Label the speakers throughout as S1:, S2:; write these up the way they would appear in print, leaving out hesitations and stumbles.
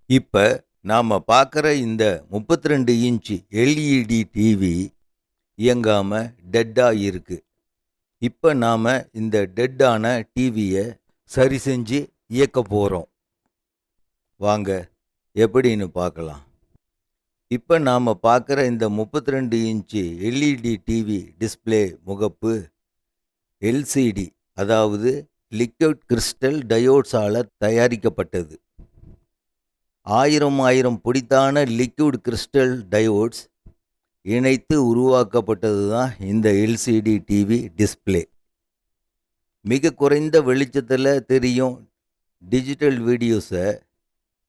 S1: இப்ப நாம பார்க்குற இந்த 32 இன்ச் எல்இடி டிவி இயங்காம டெட்டா இருக்கு. இப்ப நாம இந்த டெட்டான டிவிய சரி செஞ்சு இயக்க போறோம். வாங்க எப்படின்னு பார்க்கலாம். இப்ப நாம பார்க்குற இந்த 32 இன்ச் எல்இடி டிவி டிஸ்ப்ளே முகப்பு எல்சிடி, அதாவது லிக்விட் கிறிஸ்டல் டயோட்ஸால தயாரிக்கப்பட்டது. ஆயிரம் பிடித்தான லிக்விட் கிறிஸ்டல் டயோட்ஸ் இணைத்து உருவாக்கப்பட்டது தான் இந்த எல்சிடி டிவி டிஸ்ப்ளே. மிக குறைந்த வெளிச்சத்தில் தெரியும் டிஜிட்டல் வீடியோஸை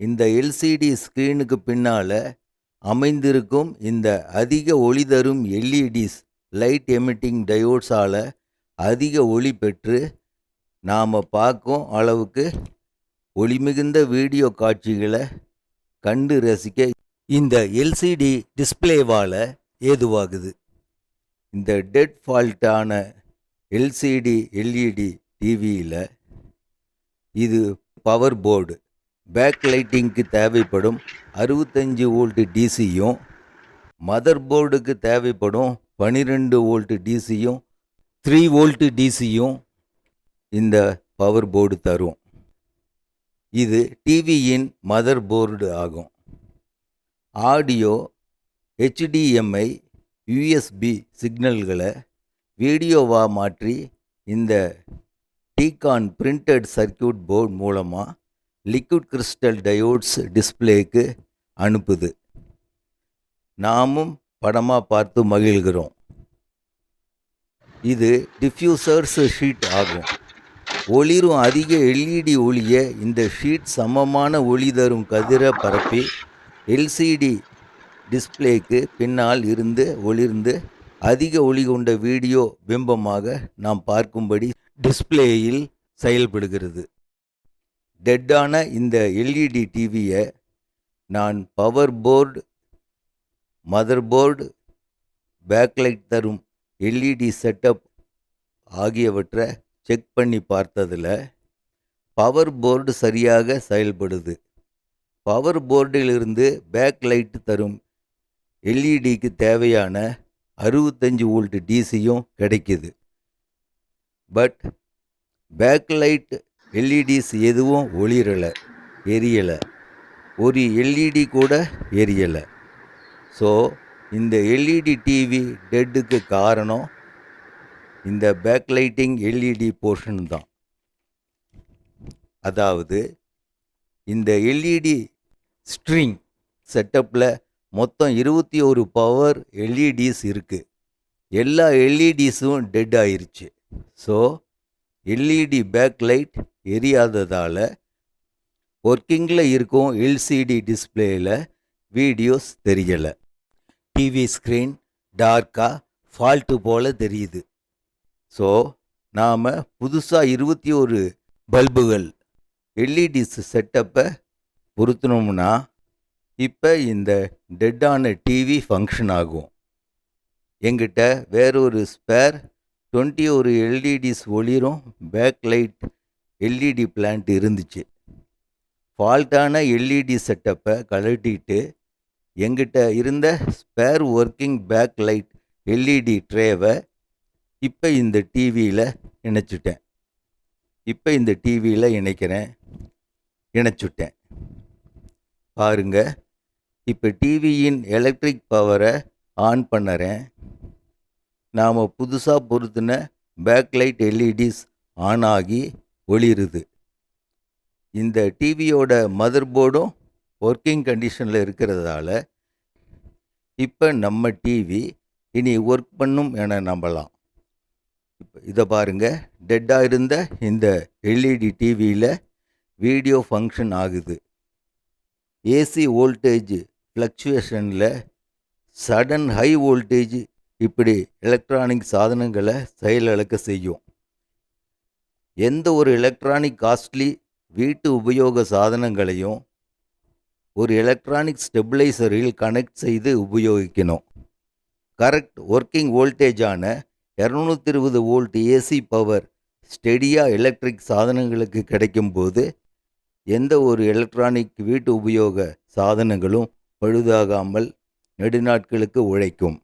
S1: இந்த எல்சிடி ஸ்க்ரீனுக்கு பின்னால் அமைந்திருக்கும் இந்த அதிக ஒளி தரும் எல்இடிஸ் லைட் எமிட்டிங் டயோட்ஸால் அதிக ஒளி பெற்று நாம் பார்க்கும் அளவுக்கு ஒளிமிகுந்த வீடியோ காட்சிகளை கண்டு ரசிக்க இந்த எல்சிடி டிஸ்ப்ளேவால் ஏதுவாகுது. இந்த டெட் ஃபால்ட்டான எல்சிடி எல்இடி டிவியில் இது பவர் போர்டு, பேக் லைட்டிங்க்கு தேவைப்படும் 65 வோல்ட் டிசியும், மதர் போர்டுக்கு தேவைப்படும் 12 வோல்ட் டிசியும், 3 வோல்ட் டிசியும் இந்த பவர் போர்டு தரும். இது டிவியின் மதர் போர்டு ஆகும். ஆடியோ, HDMI, USB சிக்னல்களை வீடியோவாக மாற்றி இந்த டிகான் பிரிண்டட் சர்க்யூட் போர்டு மூலமாக லிக்விட் கிறிஸ்டல் டயோட்ஸ் டிஸ்ப்ளேக்கு அனுப்புது. நாமும் படமாக பார்த்து மகிழ்கிறோம். இது டிஃப்யூசர்ஸ் ஷீட் ஆகும். ஒளிரும் அதிக எல்இடி ஒளியை இந்த ஷீட் சமமான ஒளி தரும் கதிரை பரப்பி எல்சிடி டிஸ்ப்ளேக்கு பின்னால் இருந்து ஒளிர்ந்து அதிக ஒளி கொண்ட வீடியோ பிம்பமாக நாம் பார்க்கும்படி டிஸ்ப்ளேயில் செயல்படுகிறது. டெட்டான இந்த எல்இடி டிவியை நான் power board, mother board, backlight தரும் எல்இடி செட்டப் ஆகியவற்றை செக் பண்ணி பார்த்ததில் பவர் போர்டு சரியாக செயல்படுது. பவர் போர்டிலிருந்து பேக் லைட் தரும் எல்இடிக்கு தேவையான 65 வோல்ட் டிசியும் கிடைக்குது. பட் பேக் லைட் எல்இடிஸ் எதுவும் ஒளிரலை, எரியலை. ஒரு எல்இடி கூட எரியலை. ஸோ இந்த எல்இடி டிவி டெட்டுக்கு காரணம் இந்த பேக்லைட்டிங் எல்இடி போர்ஷன் தான். அதாவது இந்த எல்இடி ஸ்ட்ரிங் செட்டப்பில் மொத்தம் 21 பவர் எல்இடிஸ் இருக்குது. எல்லா எல்இடிஸும் டெட் ஆயிருச்சு. ஸோ எல்இடி பேக்லைட் எரியாததால் ஒர்க்கிங்கில் இருக்கும் எல்சிடி டிஸ்பிளேயில் வீடியோஸ் தெரியலை. டிவி ஸ்க்ரீன் டார்க்காக ஃபால்ட்டு போல் தெரியுது. ஸோ நாம் புதுசாக 21 பல்புகள் எல்இடிஸ் செட்டப்பை பொருத்தினோம்னா இப்போ இந்த டெட்டான டிவி ஃபங்க்ஷன் ஆகும். எங்கிட்ட வேறொரு ஸ்பேர் 21 எல்இடிஸ் ஒளிரும் பேக்லைட் எல்இடி பிளான்ட் இருந்துச்சு. ஃபால்ட்டான எல்இடி செட்டப்பை கழட்டிட்டு எங்கிட்ட இருந்த ஸ்பேர் ஒர்க்கிங் பேக்லைட் எல்இடி ட்ரேவை இப்போ இந்த டிவியில் இணைச்சிட்டேன். இணைச்சுட்டேன். பாருங்க, இப்போ டிவியின் எலக்ட்ரிக் பவரை ஆன் பண்ணுறேன். நாம் புதுசாக பொருத்தின பேக்லைட் எல்இடிஸ் ஆன் ஆகி ஒளிருது. இந்த டிவியோட மதர் போர்டும் ஒர்க்கிங் கண்டிஷனில் இருக்கிறதால இப்போ நம்ம டிவி இனி ஒர்க் பண்ணும் என நம்பலாம். இப்போ இதை பாருங்கள், டெட்டாக இருந்த இந்த எல்இடி டிவியில் வீடியோ ஃபங்க்ஷன் ஆகுது. ஏசி வோல்டேஜ் ஃப்ளக்சுவேஷனில் சடன் ஹை வோல்டேஜ் இப்படி எலக்ட்ரானிக் சாதனங்களை செயலிழக்க செய்யும். எந்த ஒரு எலக்ட்ரானிக் காஸ்ட்லி வீட்டு உபயோக சாதனங்களையும் ஒரு எலக்ட்ரானிக் ஸ்டெபிளைசரில் கனெக்ட் செய்து உபயோகிக்கணும். கரெக்ட் ஒர்க்கிங் வோல்டேஜான 220 வோல்ட் ஏசி பவர் ஸ்டெடியாக எலக்ட்ரிக் சாதனங்களுக்கு கிடைக்கும்போது எந்த ஒரு எலக்ட்ரானிக் வீட்டு உபயோக சாதனங்களும் பழுதாகாமல் நெடுநாட்களுக்கு உழைக்கும்.